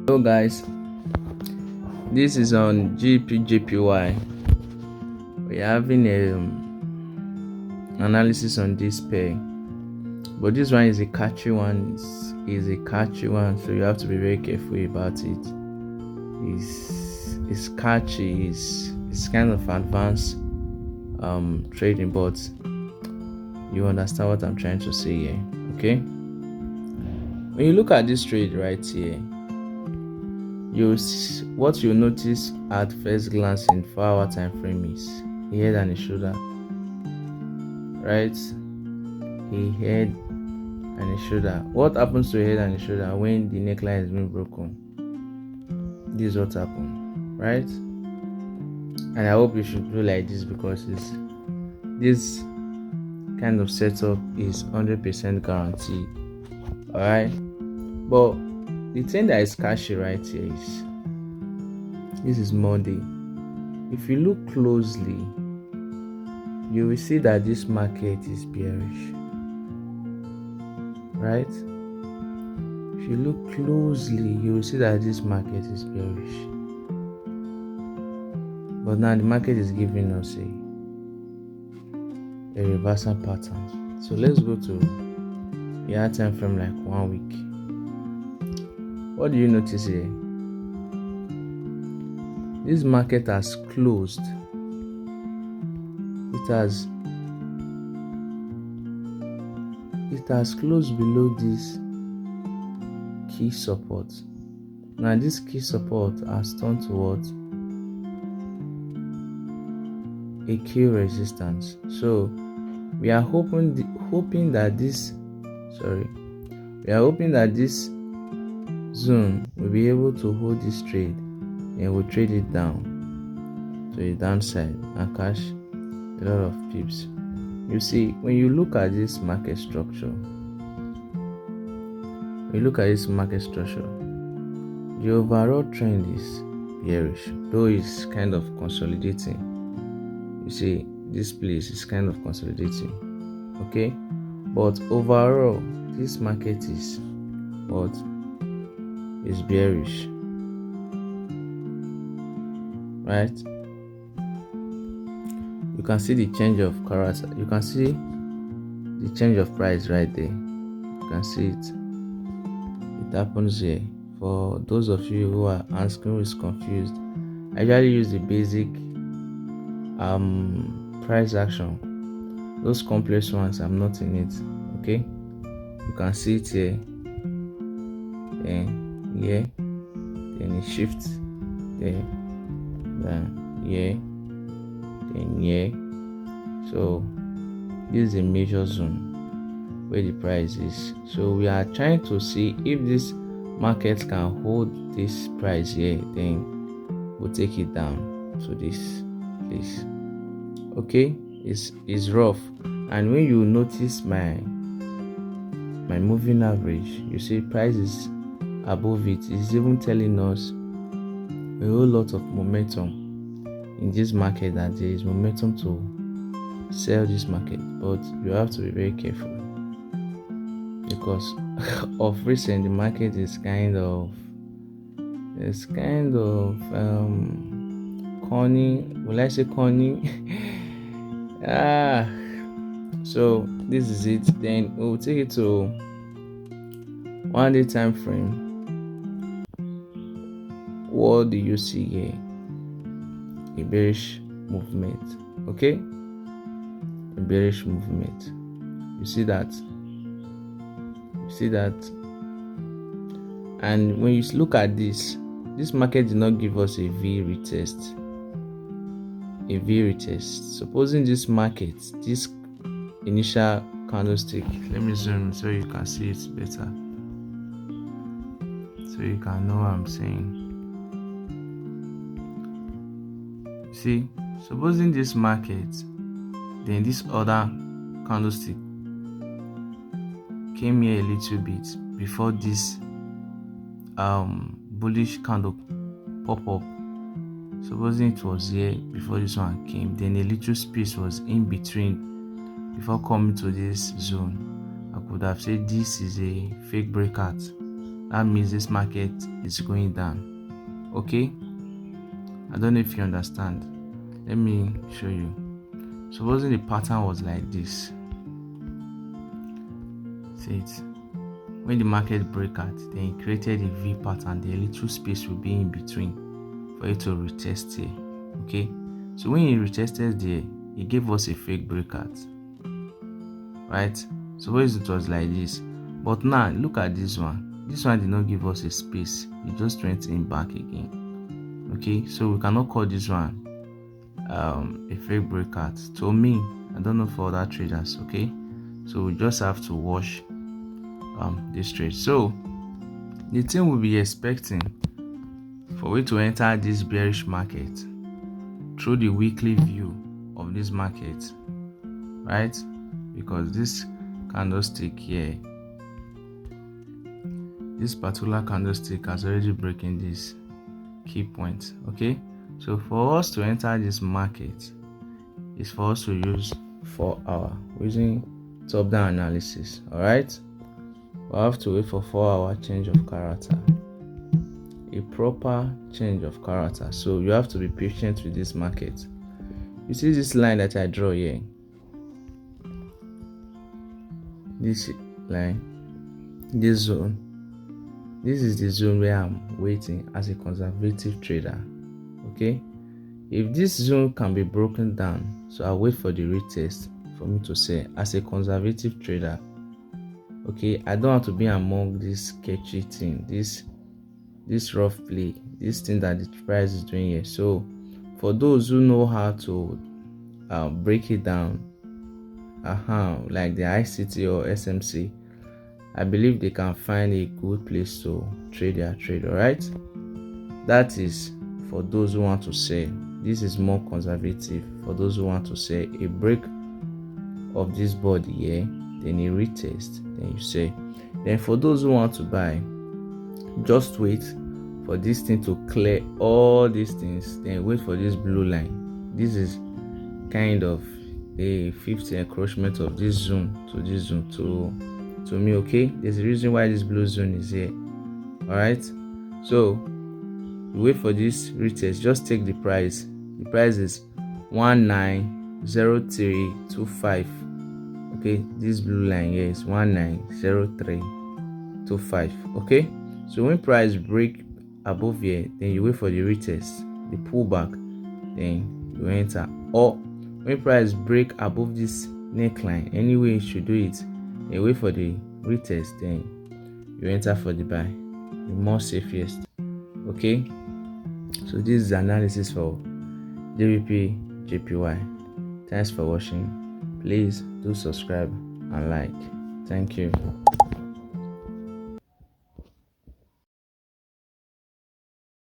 Hello guys, this is on GBPJPY. We're having a analysis on this pair, but this one is a catchy one. Is a catchy one, so you have to be very careful about it. It's catchy. It's kind of advanced trading, but you understand what I'm trying to say here, okay? When you look at this trade right here, what you notice at first glance in 4-hour time frame is a head and a shoulder, right? A head and a shoulder. What happens to a head and a shoulder when the neckline is being broken? This is what happened, right? And I hope you should do like this, because this kind of setup is 100% guaranteed. Alright, but the thing that is catchy right here is this is Monday. If you look closely, you will see that this market is bearish, right? If you look closely, you will see that this market is bearish. But now the market is giving us a reversal pattern. So let's go to the time frame like 1 week. What do you notice here? This market has closed. It has closed below this key support. Now this key support has turned towards a key resistance. So we are hoping that this zone will be able to hold this trade, and we'll trade it down to the downside and cash a lot of pips. You see, when you look at this market structure, the overall trend is bearish, though it's kind of consolidating. You see, this place is kind of consolidating, okay? But overall, this market is bearish, right? You can see the change of character. You can see the change of price right there. You can see it. It happens here. For those of you who are asking, who is confused, I usually use the basic price action. Those complex ones, I'm not in it. Okay, you can see it here, then here, then it shifts there, then here, then here. So this is a major zone where the price is. So we are trying to see if this market can hold this price here, then we'll take it down to this place. Okay, it's rough. And when you notice my moving average, you see price is above it. It's even telling us a whole lot of momentum in this market, that there is momentum to sell this market. But you have to be very careful, because of recent the market is kind of corny. Will I say corny? So this is it. Then we'll take it to 1 day time frame. What do you see here? A bearish movement. Okay, a bearish movement. You see that. And when you look at this market did not give us a V retest. Supposing this market, this initial candlestick, let me zoom so you can see it better, so you can know what I'm saying. See, supposing this market, then this other candlestick came here a little bit before this bullish candle pop up. Supposing it was here before this one came, then a little space was in between before coming to this zone, I could have said this is a fake breakout. that means this market is going down. Okay, I don't know if you understand. Let me show you. Supposing the pattern was like this, see it, when the market broke out, then it created a V pattern. The little space will be in between for it to retest here. Okay, so when it retested there, it gave us a fake breakout, right? Suppose it was like this, but now look at this one. This one did not give us a space, it just went in back again. Okay, so we cannot call this one a fake breakout. To me, I don't know for other traders. Okay, so we just have to watch this trade. So the thing we'll be expecting for we to enter this bearish market through the weekly view of this market, right? Because this candlestick here, this particular candlestick has already broken this key point. Okay, so for us to enter this market is for us to use 4 hour using top down analysis. All right, we'll have to wait for 4 hour change of character, a proper change of character. So you have to be patient with this market. You see this line that I draw here, this line, this zone, this is the zone where I'm waiting as a conservative trader. Okay, if this zone can be broken down, so I'll wait for the retest for me to sell as a conservative trader. Okay, I don't want to be among this sketchy thing, this rough play, this thing that the price is doing here. So for those who know how to break it down, like the ICT or SMC, I believe they can find a good place to trade their trade. All right, that is for those who want to sell. This is more conservative for those who want to sell. A break of this body here, then a retest, then you sell. Then for those who want to buy, just wait for this thing to clear all these things, then wait for this blue line. This is kind of a 50 encroachment of this zone to this zone to me. Okay, there's a reason why this blue zone is here. All right, so you wait for this retest. Just take the price. The price is 190325. Okay, this blue line here is 190325. Okay, so when price break above here, then you wait for the retest, the pullback, then you enter. Or when price break above this neckline, anyway you should do it, then wait for the retest, then you enter for the buy, the more safest. Okay, so this is the analysis for GBPJPY. Thanks for watching. Please do subscribe and like. Thank you.